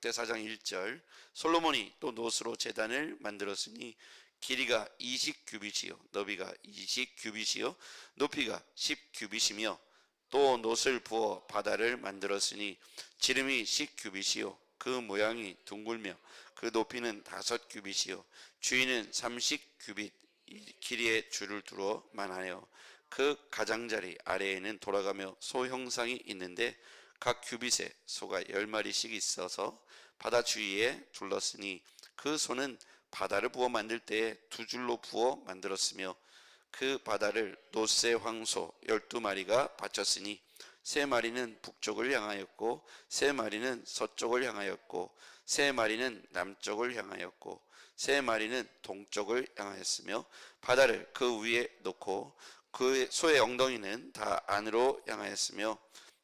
역대사장 1절 솔로몬이 또 놋으로 제단을 만들었으니 길이가 20규빗이요 너비가 20규빗이요 높이가 10규빗이며 또 놋을 부어 바다를 만들었으니 지름이 10규빗이요 그 모양이 둥글며 그 높이는 5규빗이요 주위는 30규빗 길이의 줄을 두어 만하여 그 가장자리 아래에는 돌아가며 소 형상이 있는데 각 규빗에 소가 10마리씩 있어서 바다 주위에 둘렀으니 그 소는 바다를 부어 만들 때에 2줄로 부어 만들었으며 그 바다를 놋의 황소 12마리가 바쳤으니 3마리는 북쪽을 향하였고 3마리는 서쪽을 향하였고 3마리는 남쪽을 향하였고 3마리는 동쪽을 향하였으며 바다를 그 위에 놓고 그 소의 엉덩이는 다 안으로 향하였으며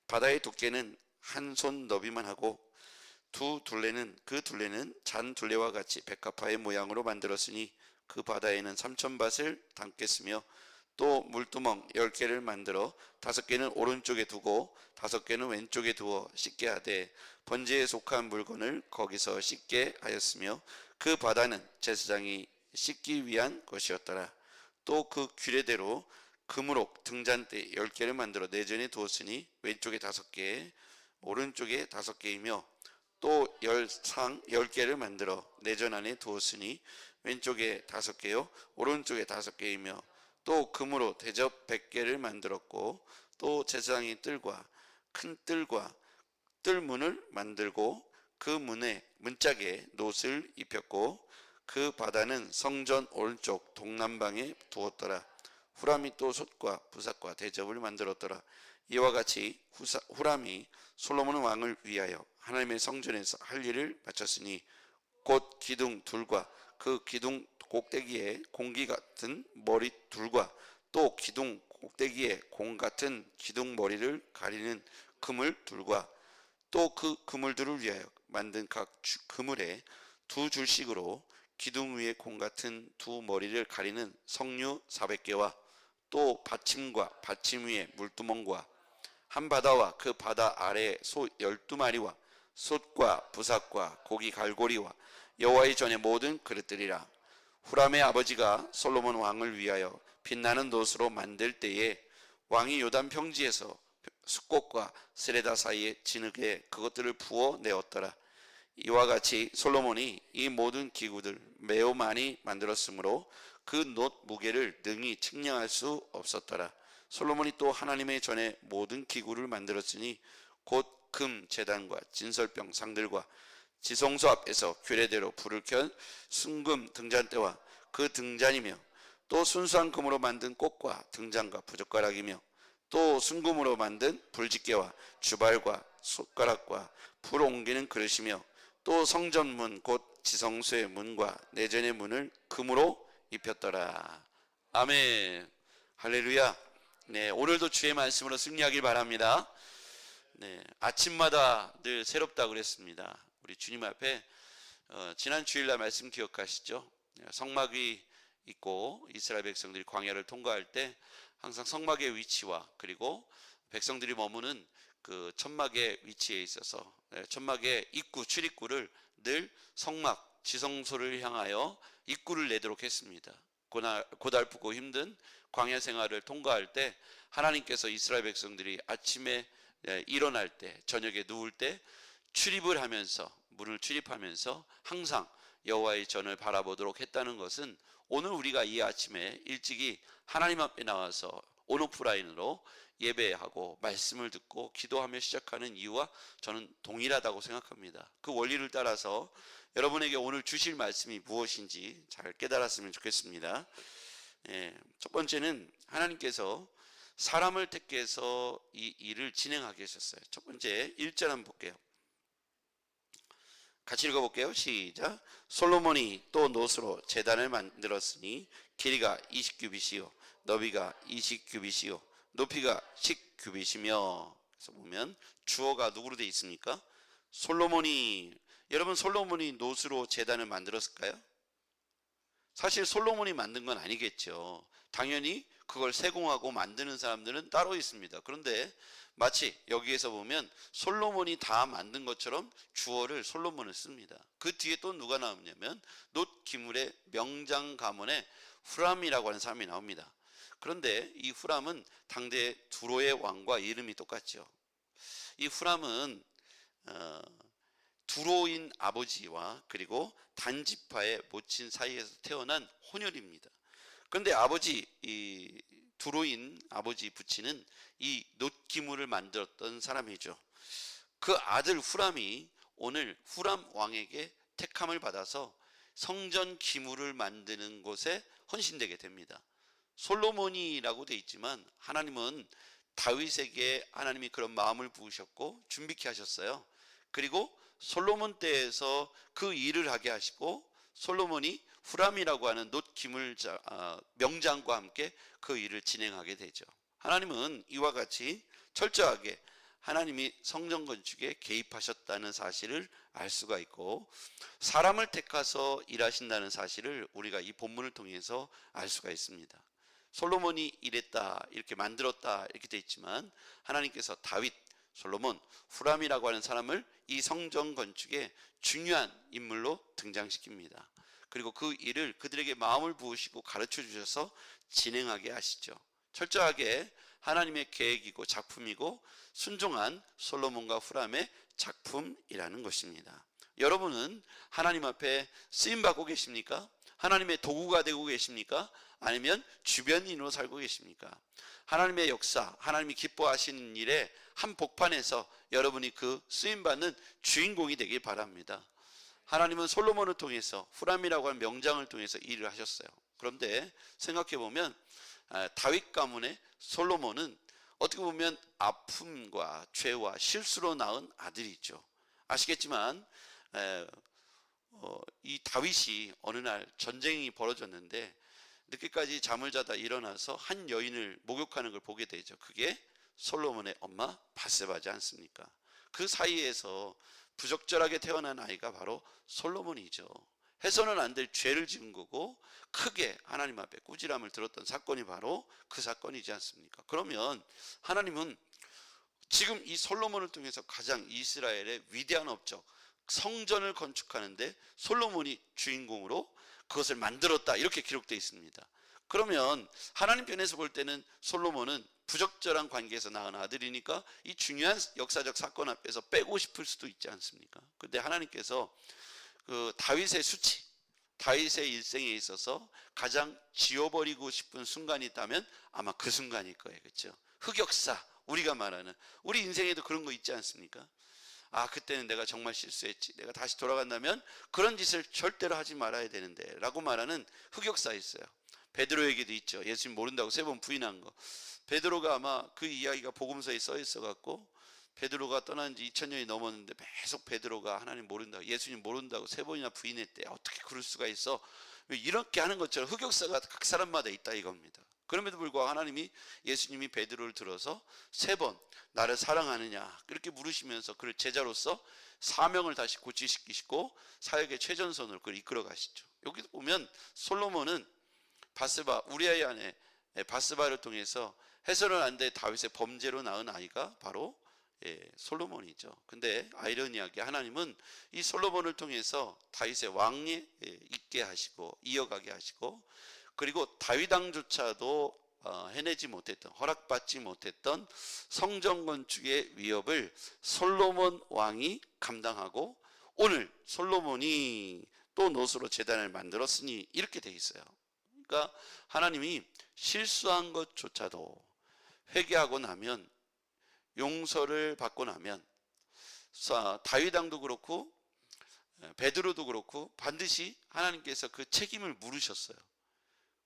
바다의 두께는 한 손 너비만 하고 그 둘레는 잔 둘레와 같이 백합화의 모양으로 만들었으니 그 바다에는 3,000밭을 담겠으며 또 물두멍 10개를 만들어 5개는 오른쪽에 두고 5개는 왼쪽에 두어 씻게 하되 번제에 속한 물건을 거기서 씻게 하였으며 그 바다는 제사장이 씻기 위한 것이었더라. 또 그 규례대로 금으로 등잔대 10개를 만들어 내전에 두었으니 왼쪽에 5개 오른쪽에 5개이며 또 열상 10개를 만들어 내전 안에 두었으니 왼쪽에 5개요 오른쪽에 5개이며 또 금으로 대접 100개를 만들었고 또 제사장이 뜰과 큰 뜰과 뜰문을 만들고 그 문에 문짝에 놋을 입혔고 그 바다는 성전 오른쪽 동남방에 두었더라. 후람이 또 솥과 부삭과 대접을 만들었더라. 이와 같이 후람이 솔로몬 왕을 위하여 하나님의 성전에서 할 일을 마쳤으니 곧 기둥 둘과 그 기둥 꼭대기에 공기 같은 머리 둘과 또 기둥 꼭대기에 공 같은 기둥 머리를 가리는 그물 둘과 또 그 그물들을 위하여 만든 각 그물에 2줄씩으로 기둥 위에 공 같은 2 머리를 가리는 석류 400개와 또 받침과 받침 위에 물두멍과 한 바다와 그 바다 아래에 소 12마리와 솥과 부삭과 고기 갈고리와 여호와의 전의 모든 그릇들이라. 후람의 아버지가 솔로몬 왕을 위하여 빛나는 놋으로 만들 때에 왕이 요단 평지에서 숫꽃과 스레다 사이에 진흙에 그것들을 부어 내었더라. 이와 같이 솔로몬이 이 모든 기구들 매우 많이 만들었으므로 그 놋 무게를 능히 측량할 수 없었더라. 솔로몬이 또 하나님의 전에 모든 기구를 만들었으니 곧 금 제단과 진설병 상들과 지성소 앞에서 규례대로 불을 켠 순금 등잔대와 그 등잔이며 또 순수한 금으로 만든 꽃과 등잔과 부젓가락이며 또 순금으로 만든 불집게와 주발과 숟가락과 불 옮기는 그릇이며 또 성전문 곧 지성소의 문과 내전의 문을 금으로 입혔더라. 아멘. 할렐루야. 네, 오늘도 주의 말씀으로 승리하길 바랍니다. 네, 아침마다 늘 새롭다 그랬습니다. 우리 주님 앞에 지난 주일날 말씀 기억하시죠? 성막이 있고 이스라엘 백성들이 광야를 통과할 때 항상 성막의 위치와 그리고 백성들이 머무는 그 천막의 위치에 있어서 천막의 입구 출입구를 늘 성막 지성소를 향하여 입구를 내도록 했습니다. 고달프고 힘든 광야 생활을 통과할 때 하나님께서 이스라엘 백성들이 아침에 일어날 때 저녁에 누울 때 출입을 하면서 문을 출입하면서 항상 여호와의 전을 바라보도록 했다는 것은 오늘 우리가 이 아침에 일찍이 하나님 앞에 나와서 온오프라인으로 예배하고 말씀을 듣고 기도하며 시작하는 이유와 저는 동일하다고 생각합니다. 그 원리를 따라서 여러분에게 오늘 주실 말씀이 무엇인지 잘 깨달았으면 좋겠습니다. 첫 번째는 하나님께서 사람을 택해서 이 일을 진행하게 하셨어요. 첫 번째 1절 한번 볼게요. 같이 읽어볼게요. 시작. 솔로몬이 또 놋으로 제단을 만들었으니 길이가 20규빗이요 너비가 20규빗이요 높이가 10규빗이며. 그래서 보면 주어가 누구로 되어 있습니까? 솔로몬이. 여러분 솔로몬이 놋으로 제단을 만들었을까요? 사실 솔로몬이 만든 건 아니겠죠. 당연히 그걸 세공하고 만드는 사람들은 따로 있습니다. 그런데 마치 여기에서 보면 솔로몬이 다 만든 것처럼 주어를 솔로몬을 씁니다. 그 뒤에 또 누가 나오냐면 놋 기물의 명장 가문의 후람이라고 하는 사람이 나옵니다. 그런데 이 후람은 당대 두로의 왕과 이름이 똑같죠. 이 후람은 두로인 아버지와 그리고 단지파의 모친 사이에서 태어난 혼혈입니다. 그런데 이 두로인 아버지 부친은 이 놋기물을 만들었던 사람이죠. 그 아들 후람이 오늘 후람 왕에게 택함을 받아서 성전 기물을 만드는 곳에 헌신되게 됩니다. 솔로몬이라고 되어 있지만 하나님은 다윗에게 하나님이 그런 마음을 부으셨고 준비케 하셨어요. 그리고 솔로몬 때에서 그 일을 하게 하시고 솔로몬이 후람이라고 하는 놋 기물 명장과 함께 그 일을 진행하게 되죠. 하나님은 이와 같이 철저하게 하나님이 성전 건축에 개입하셨다는 사실을 알 수가 있고 사람을 택해서 일하신다는 사실을 우리가 이 본문을 통해서 알 수가 있습니다. 솔로몬이 이랬다, 이렇게 만들었다 이렇게 되어 있지만 하나님께서 다윗, 솔로몬, 후람이라고 하는 사람을 이 성전 건축의 중요한 인물로 등장시킵니다. 그리고 그 일을 그들에게 마음을 부으시고 가르쳐 주셔서 진행하게 하시죠. 철저하게 하나님의 계획이고 작품이고 순종한 솔로몬과 후람의 작품이라는 것입니다. 여러분은 하나님 앞에 쓰임받고 계십니까? 하나님의 도구가 되고 계십니까? 아니면 주변인으로 살고 계십니까? 하나님의 역사, 하나님이 기뻐하시는 일에 한 복판에서 여러분이 그 쓰임받는 주인공이 되길 바랍니다. 하나님은 솔로몬을 통해서 후람이라고 하는 명장을 통해서 일을 하셨어요. 그런데 생각해보면 다윗 가문의 솔로몬은 어떻게 보면 아픔과 죄와 실수로 낳은 아들이죠. 아시겠지만 이 다윗이 어느 날 전쟁이 벌어졌는데 늦게까지 잠을 자다 일어나서 한 여인을 목욕하는 걸 보게 되죠. 그게 솔로몬의 엄마 바세바지 않습니까? 그 사이에서 부적절하게 태어난 아이가 바로 솔로몬이죠. 해서는 안 될 죄를 지은 거고 크게 하나님 앞에 꾸지람을 들었던 사건이 바로 그 사건이지 않습니까? 그러면 하나님은 지금 이 솔로몬을 통해서 가장 이스라엘의 위대한 업적 성전을 건축하는데 솔로몬이 주인공으로 그것을 만들었다 이렇게 기록되어 있습니다. 그러면 하나님 편에서 볼 때는 솔로몬은 부적절한 관계에서 낳은 아들이니까 이 중요한 역사적 사건 앞에서 빼고 싶을 수도 있지 않습니까? 그런데 하나님께서 그 다윗의 수치, 다윗의 일생에 있어서 가장 지워버리고 싶은 순간이 있다면 아마 그 순간일 거예요. 그렇죠? 흑역사, 우리가 말하는 우리 인생에도 그런 거 있지 않습니까? 아, 그때는 내가 정말 실수했지, 내가 다시 돌아간다면 그런 짓을 절대로 하지 말아야 되는데 라고 말하는 흑역사 있어요. 베드로에게도 있죠. 예수님 모른다고 3번 부인한 거. 베드로가 아마 그 이야기가 복음서에 써 있어 갖고 베드로가 떠난 지 2000년이 넘었는데 계속 베드로가 하나님 모른다고, 예수님 모른다고 3번이나 부인했대. 어떻게 그럴 수가 있어? 이렇게 하는 것처럼 흑역사가 각 사람마다 있다 이겁니다. 그럼에도 불구하고 하나님이 예수님이 베드로를 들어서 3번 나를 사랑하느냐 이렇게 물으시면서 그를 제자로서 사명을 다시 고취시키시고 사역의 최전선으로 그를 이끌어 가시죠. 여기서 보면 솔로몬은 바스바, 우리아의 아내 바스바를 통해서 해서는 안 될 다윗의 범죄로 낳은 아이가 바로 솔로몬이죠. 근데 아이러니하게 하나님은 이 솔로몬을 통해서 다윗의 왕이 있게 하시고 이어가게 하시고 그리고 다윗 왕조차도 해내지 못했던, 허락받지 못했던 성전 건축의 위협을 솔로몬 왕이 감당하고 오늘 솔로몬이 또 놋으로 제단을 만들었으니 이렇게 돼 있어요. 그러니까 하나님이 실수한 것조차도 회개하고 나면, 용서를 받고 나면 다윗 왕도 그렇고 베드로도 그렇고 반드시 하나님께서 그 책임을 물으셨어요.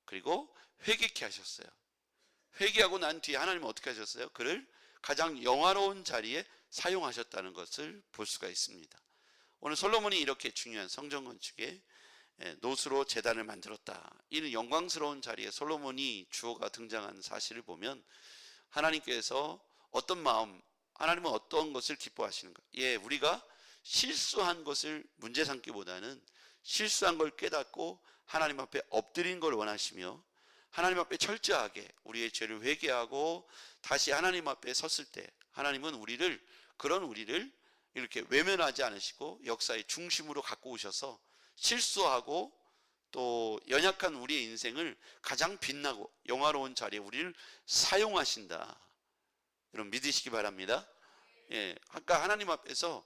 그리고 회개케 하셨어요. 회개하고 난 뒤에 하나님은 어떻게 하셨어요? 그를 가장 영화로운 자리에 사용하셨다는 것을 볼 수가 있습니다. 오늘 솔로몬이 이렇게 중요한 성전 건축에 놋으로 제단을 만들었다. 이는 영광스러운 자리에 솔로몬이 주어가 등장하는 사실을 보면 하나님께서 어떤 마음, 하나님은 어떤 것을 기뻐하시는가? 우리가 실수한 것을 문제 삼기보다는 실수한 걸 깨닫고 하나님 앞에 엎드린 걸 원하시며 하나님 앞에 철저하게 우리의 죄를 회개하고 다시 하나님 앞에 섰을 때 하나님은 그런 우리를 이렇게 외면하지 않으시고 역사의 중심으로 갖고 오셔서 실수하고 또 연약한 우리의 인생을 가장 빛나고 영화로운 자리에 우리를 사용하신다. 여러분 믿으시기 바랍니다. 예, 아까 하나님 앞에서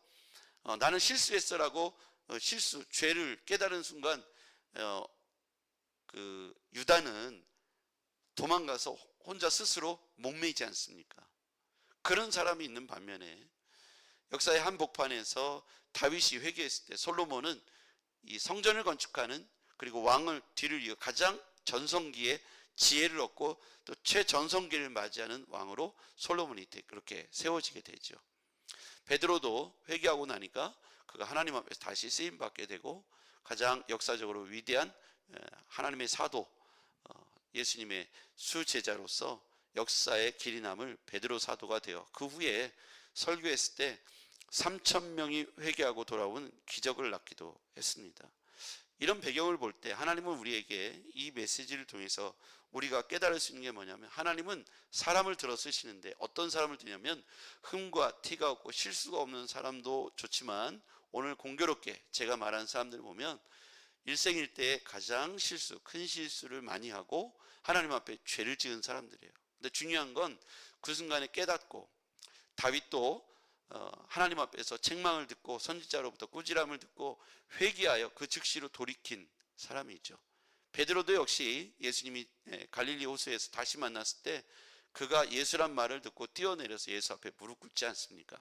나는 실수했어라고 죄를 깨달은 순간 그 유다는 도망가서 혼자 스스로 목매이지 않습니까? 그런 사람이 있는 반면에 역사의 한복판에서 다윗이 회개했을 때 솔로몬은 이 성전을 건축하는 그리고 왕을 뒤를 이어 가장 전성기에 지혜를 얻고 또 최전성기를 맞이하는 왕으로 솔로몬이 그렇게 세워지게 되죠. 베드로도 회개하고 나니까 그가 하나님 앞에서 다시 쓰임받게 되고 가장 역사적으로 위대한 하나님의 사도 예수님의 수제자로서 역사의 길이 남을 베드로 사도가 되어 그 후에 설교했을 때 3,000명이 회개하고 돌아온 기적을 낳기도 했습니다. 이런 배경을 볼 때 하나님은 우리에게 이 메시지를 통해서 우리가 깨달을 수 있는 게 뭐냐면 하나님은 사람을 들어 쓰시는데 어떤 사람을 드냐면 흠과 티가 없고 실수가 없는 사람도 좋지만 오늘 공교롭게 제가 말한 사람들을 보면 일생일대에 가장 큰 실수를 많이 하고 하나님 앞에 죄를 지은 사람들이에요. 근데 중요한 건 그 순간에 깨닫고 다윗도 하나님 앞에서 책망을 듣고 선지자로부터 꾸지람을 듣고 회개하여 그 즉시로 돌이킨 사람이죠. 베드로도 역시 예수님이 갈릴리 호수에서 다시 만났을 때 그가 예수란 말을 듣고 뛰어내려서 예수 앞에 무릎 꿇지 않습니까?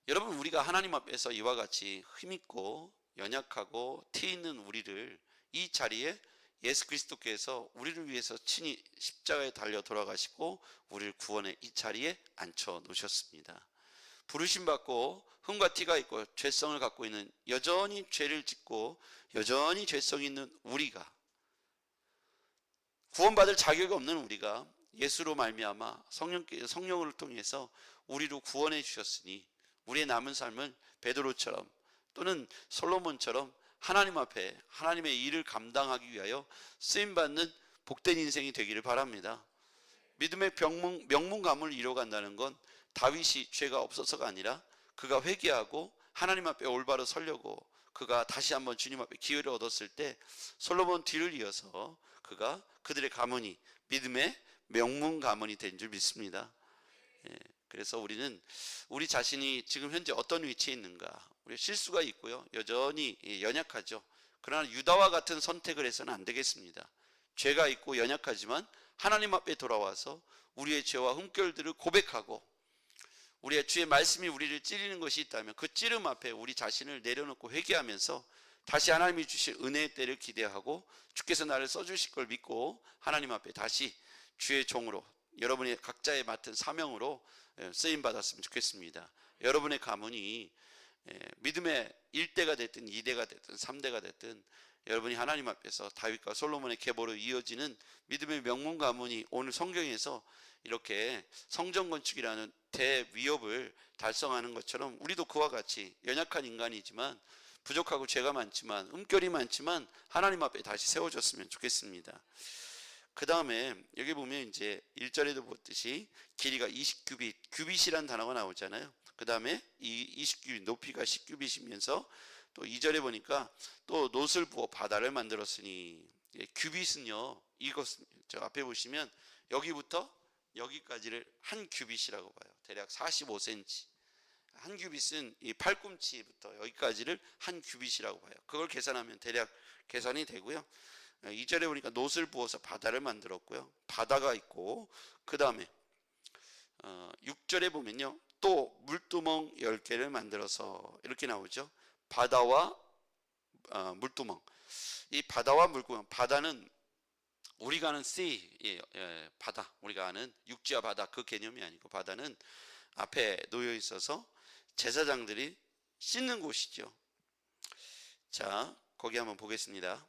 여러분 우리가 하나님 앞에서 이와 같이 힘있고 연약하고 티 있는 우리를 이 자리에 예수 그리스도께서 우리를 위해서 친히 십자가에 달려 돌아가시고 우리를 구원해 이 자리에 앉혀 놓으셨습니다. 부르심 받고 흠과 티가 있고 죄성을 갖고 있는 여전히 죄를 짓고 여전히 죄성이 있는 우리가 구원받을 자격이 없는 우리가 예수로 말미암아 성령을 통해서 우리로 구원해 주셨으니 우리의 남은 삶을 베드로처럼 또는 솔로몬처럼 하나님 앞에 하나님의 일을 감당하기 위하여 쓰임받는 복된 인생이 되기를 바랍니다. 믿음의 명문가문을 이뤄간다는 건 다윗이 죄가 없어서가 아니라 그가 회개하고 하나님 앞에 올바로 서려고 그가 다시 한번 주님 앞에 기회를 얻었을 때 솔로몬 뒤를 이어서 그가 그들의 가문이 믿음의 명문가문이 된 줄 믿습니다. 그래서 우리는 우리 자신이 지금 현재 어떤 위치에 있는가, 우리 실수가 있고요, 여전히 연약하죠. 그러나 유다와 같은 선택을 해서는 안 되겠습니다. 죄가 있고 연약하지만 하나님 앞에 돌아와서 우리의 죄와 흠결들을 고백하고 우리의 주의 말씀이 우리를 찌르는 것이 있다면 그 찌름 앞에 우리 자신을 내려놓고 회개하면서 다시 하나님이 주실 은혜의 때를 기대하고 주께서 나를 써주실 걸 믿고 하나님 앞에 다시 주의 종으로 여러분이 각자의 맡은 사명으로 쓰임받았으면 좋겠습니다. 여러분의 가문이 믿음의 1대가 됐든 2대가 됐든 3대가 됐든 여러분이 하나님 앞에서 다윗과 솔로몬의 계보로 이어지는 믿음의 명문 가문이 오늘 성경에서 이렇게 성전 건축이라는 대위협을 달성하는 것처럼 우리도 그와 같이 연약한 인간이지만 부족하고 죄가 많지만 음결이 많지만 하나님 앞에 다시 세워졌으면 좋겠습니다. 그 다음에 여기 보면 이제 1절에도 보듯이 길이가 20규빗, 규빗이란 단어가 나오잖아요. 그 다음에 이 20규빗, 높이가 10규빗이면서 또 2절에 보니까 또 놋을 부어 바다를 만들었으니, 규빗은요, 이것 저 앞에 보시면 여기부터 여기까지를 한 규빗이라고 봐요. 대략 45cm. 한 규빗은 이 팔꿈치부터 여기까지를 한 규빗이라고 봐요. 그걸 계산하면 대략 계산이 되고요. 2절에 보니까 놋을 부어서 바다를 만들었고요. 바다가 있고 그 다음에 6절에 보면요, 또 물두멍 10개를 만들어서 이렇게 나오죠. 바다와 물두멍. 이 바다와 물두멍, 바다는 우리가 아는 sea, 바다, 우리가 아는 육지와 바다 그 개념이 아니고 바다는 앞에 놓여 있어서 제사장들이 씻는 곳이죠. 자, 거기 한번 보겠습니다.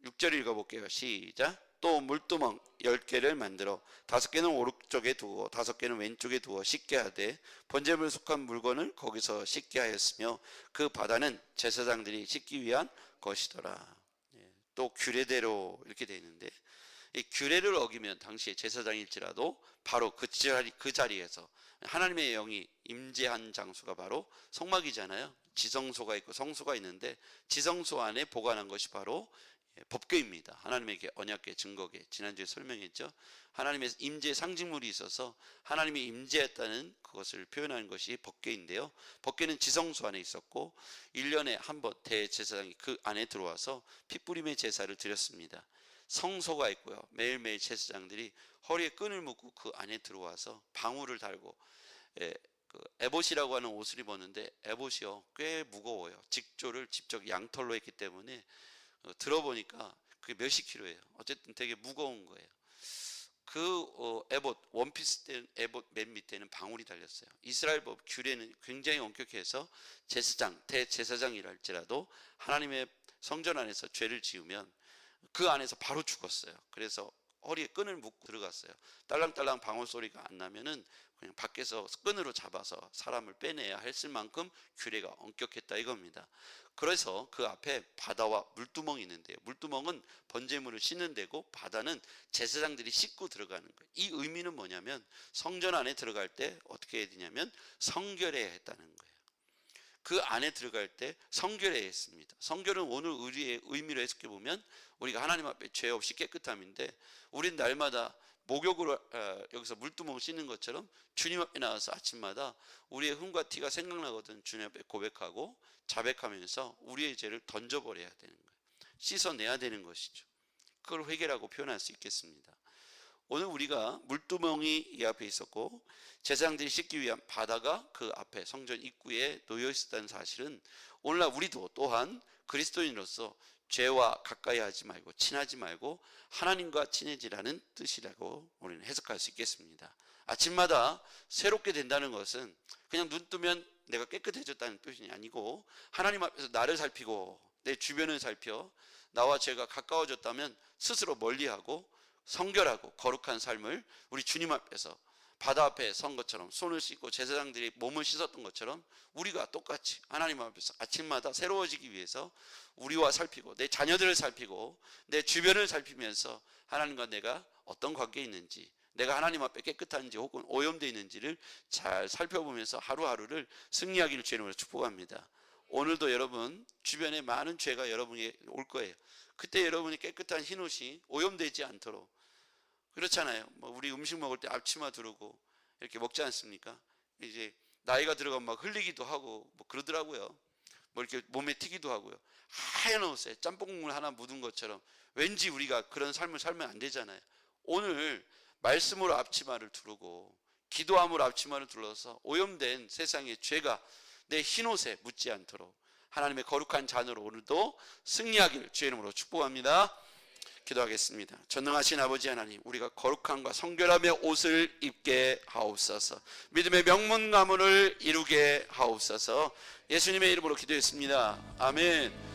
6절 읽어볼게요. 시작. 또 물두멍 10개를 만들어 5개는 오른쪽에 두고 5개는 왼쪽에 두어 씻게 하되 번제물에 속한 물건을 거기서 씻게 하였으며 그 바다는 제사장들이 씻기 위한 것이더라. 또 규례대로 이렇게 되어 있는데, 이 규례를 어기면 당시에 제사장일지라도 바로 그 자리에서 하나님의 영이 임재한 장소가 바로 성막이잖아요. 지성소가 있고 성소가 있는데 지성소 안에 보관한 것이 바로 법궤입니다. 하나님에게 언약궤, 증거궤, 지난주에 설명했죠. 하나님의 임재 상징물이 있어서 하나님이 임재했다는 그것을 표현하는 것이 법궤인데요. 법궤는 지성소 안에 있었고 1년에 한 번 대제사장이 그 안에 들어와서 핏부림의 제사를 드렸습니다. 성소가 있고요. 매일매일 제사장들이 허리에 끈을 묶고 그 안에 들어와서 방울을 달고, 그 에봇이라고 하는 옷을 입었는데 에봇이요 꽤 무거워요. 직조를 직접 양털로 했기 때문에 들어보니까 그게 몇십 킬로예요. 어쨌든 되게 무거운 거예요. 그 에봇 원피스 때 에봇 맨 밑에는 방울이 달렸어요. 이스라엘 법 규례는 굉장히 엄격해서 제사장, 대제사장이랄지라도 하나님의 성전 안에서 죄를 지으면 그 안에서 바로 죽었어요. 그래서 허리에 끈을 묶고 들어갔어요. 딸랑딸랑 방울 소리가 안 나면은 그냥 밖에서 끈으로 잡아서 사람을 빼내야 했을 만큼 규례가 엄격했다 이겁니다. 그래서 그 앞에 바다와 물두멍이 있는데요. 물두멍은 번제물을 씻는 데고 바다는 제사장들이 씻고 들어가는 거예요. 이 의미는 뭐냐면 성전 안에 들어갈 때 어떻게 해야 되냐면 성결해야 했다는 거예요. 그 안에 들어갈 때 성결해야 했습니다. 성결은 오늘 우리의 의미로 해석해 보면 우리가 하나님 앞에 죄 없이 깨끗함인데, 우린 날마다 목욕으로 여기서 물두멍 씻는 것처럼 주님 앞에 나와서 아침마다 우리의 흠과 티가 생각나거든 주님 앞에 고백하고 자백하면서 우리의 죄를 던져버려야 되는 거예요. 씻어내야 되는 것이죠. 그걸 회개라고 표현할 수 있겠습니다. 오늘 우리가 물두멍이 이 앞에 있었고 제사장들이 씻기 위한 바다가 그 앞에 성전 입구에 놓여 있었다는 사실은 오늘날 우리도 또한 그리스도인으로서 죄와 가까이 하지 말고 친하지 말고 하나님과 친해지라는 뜻이라고 우리는 해석할 수 있겠습니다. 아침마다 새롭게 된다는 것은 그냥 눈 뜨면 내가 깨끗해졌다는 뜻이 아니고 하나님 앞에서 나를 살피고 내 주변을 살펴 나와 죄가 가까워졌다면 스스로 멀리하고 성결하고 거룩한 삶을 우리 주님 앞에서 바다 앞에 선 것처럼 손을 씻고 제사장들이 몸을 씻었던 것처럼 우리가 똑같이 하나님 앞에서 아침마다 새로워지기 위해서 우리와 살피고 내 자녀들을 살피고 내 주변을 살피면서 하나님과 내가 어떤 관계에 있는지, 내가 하나님 앞에 깨끗한지 혹은 오염되어 있는지를 잘 살펴보면서 하루하루를 승리하기를 주님으로 축복합니다. 오늘도 여러분 주변에 많은 죄가 여러분에게 올 거예요. 그때 여러분이 깨끗한 흰옷이 오염되지 않도록, 그렇잖아요. 뭐 우리 음식 먹을 때 앞치마 두르고 이렇게 먹지 않습니까? 이제 나이가 들어가면 막 흘리기도 하고 뭐 그러더라고요. 뭐 이렇게 몸에 튀기도 하고요. 하얀 옷에 짬뽕물 하나 묻은 것처럼 왠지 우리가 그런 삶을 살면 안 되잖아요. 오늘 말씀으로 앞치마를 두르고 기도함으로 앞치마를 둘러서 오염된 세상의 죄가 내 흰옷에 묻지 않도록 하나님의 거룩한 잔으로 오늘도 승리하기를 주의 이름으로 축복합니다. 기도하겠습니다. 전능하신 아버지 하나님, 우리가 거룩함과 성결함의 옷을 입게 하옵소서. 믿음의 명문 가문을 이루게 하옵소서. 예수님의 이름으로 기도했습니다. 아멘.